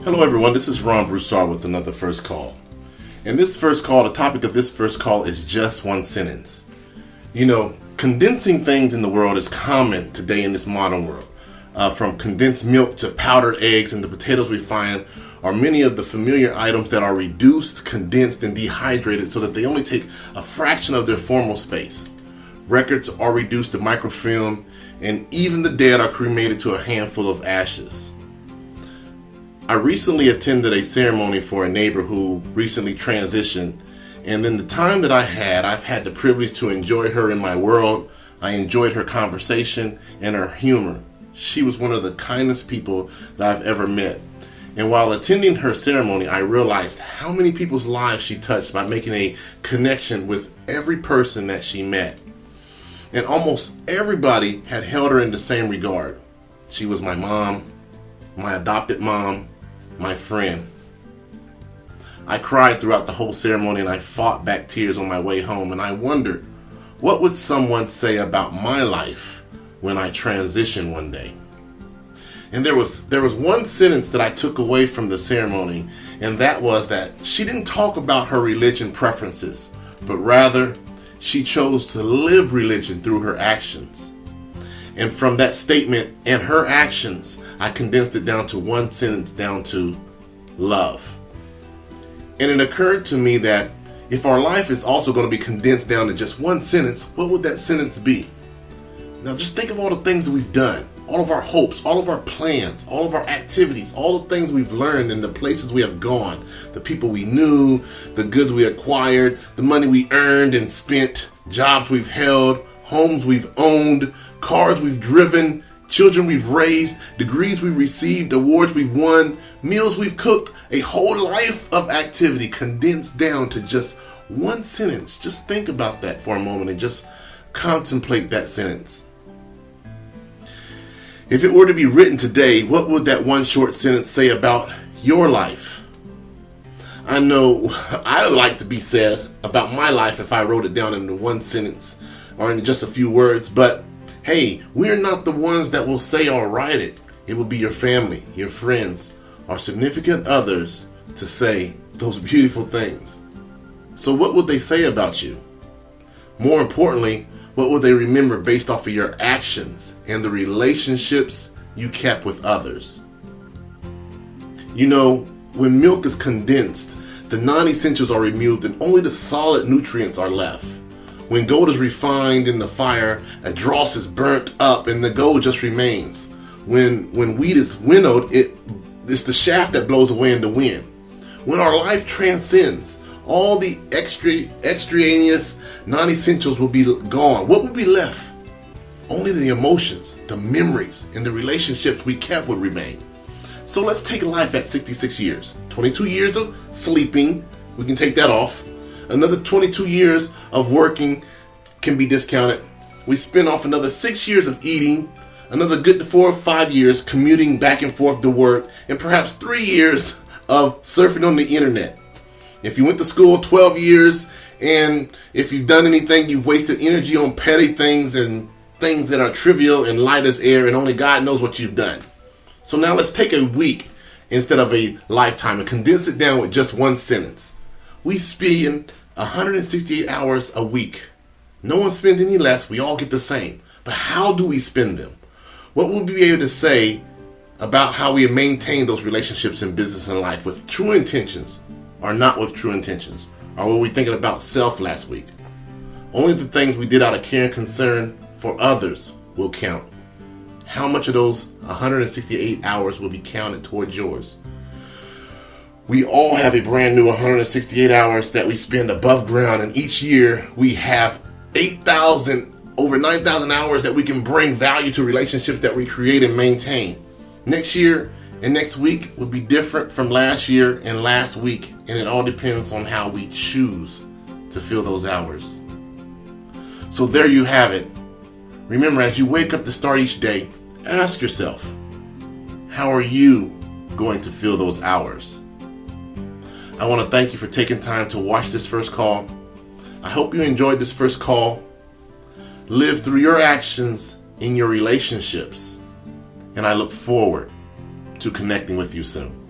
Hello everyone, this is Ron Broussard with another First Call. In this first call, the topic of this first call is just one sentence. You know, condensing things in the world is common today in this modern world. From condensed milk to powdered eggs and the potatoes we find are many of the familiar items that are reduced, condensed, and dehydrated so that they only take a fraction of their formal space. Records are reduced to microfilm, and even the dead are cremated to a handful of ashes. I recently attended a ceremony for a neighbor who recently transitioned, and in the time that I've had the privilege to enjoy her in my world. I enjoyed her conversation and her humor. She was one of the kindest people that I've ever met. And while attending her ceremony, I realized how many people's lives she touched by making a connection with every person that she met. And almost everybody had held her in the same regard. She was my mom, my adopted mom, my friend. I cried throughout the whole ceremony and I fought back tears on my way home, and I wondered, what would someone say about my life when I transition one day? And there was one sentence that I took away from the ceremony, and that was that she didn't talk about her religion preferences, but rather she chose to live religion through her actions. And from that statement and her actions, I condensed it down to one sentence, down to love. And it occurred to me that if our life is also going to be condensed down to just one sentence, what would that sentence be? Now just think of all the things that we've done, all of our hopes, all of our plans, all of our activities, all the things we've learned and the places we have gone, the people we knew, the goods we acquired, the money we earned and spent, jobs we've held, homes we've owned, cars we've driven, children we've raised, degrees we've received, awards we've won, meals we've cooked, a whole life of activity condensed down to just one sentence. Just think about that for a moment and just contemplate that sentence. If it were to be written today, what would that one short sentence say about your life? I know I would like to be said about my life if I wrote it down into one sentence or in just a few words, but hey, we're not the ones that will say or write it. It will be your family, your friends, or significant others to say those beautiful things. So what would they say about you? More importantly, what will they remember based off of your actions and the relationships you kept with others? You know, when milk is condensed, the non-essentials are removed and only the solid nutrients are left. When gold is refined in the fire, a dross is burnt up and the gold just remains. When wheat is winnowed, it's the shaft that blows away in the wind. When our life transcends, all the extraneous non-essentials will be gone. What will be left? Only the emotions, the memories, and the relationships we kept will remain. So let's take life at 66 years. 22 years of sleeping, we can take that off. Another 22 years of working can be discounted. We spend off another 6 years of eating, another good 4 or 5 years commuting back and forth to work, and perhaps 3 years of surfing on the internet. If you went to school 12 years, and if you've done anything, you've wasted energy on petty things and things that are trivial and light as air, and only God knows what you've done. So now let's take a week instead of a lifetime and condense it down with just one sentence. We spend 168 hours a week. No one spends any less. We all get the same. But how do we spend them? What will we be able to say about how we maintain those relationships in business and life with true intentions or not with true intentions? Or were we thinking about self last week? Only the things we did out of care and concern for others will count. How much of those 168 hours will be counted towards yours? We all have a brand new 168 hours that we spend above ground, and each year we have 8,000, over 9,000 hours that we can bring value to relationships that we create and maintain. Next year and next week will be different from last year and last week, and it all depends on how we choose to fill those hours. So there you have it. Remember, as you wake up to start each day, ask yourself, how are you going to fill those hours? I want to thank you for taking time to watch this first call. I hope you enjoyed this first call. Live through your actions in your relationships, and I look forward to connecting with you soon.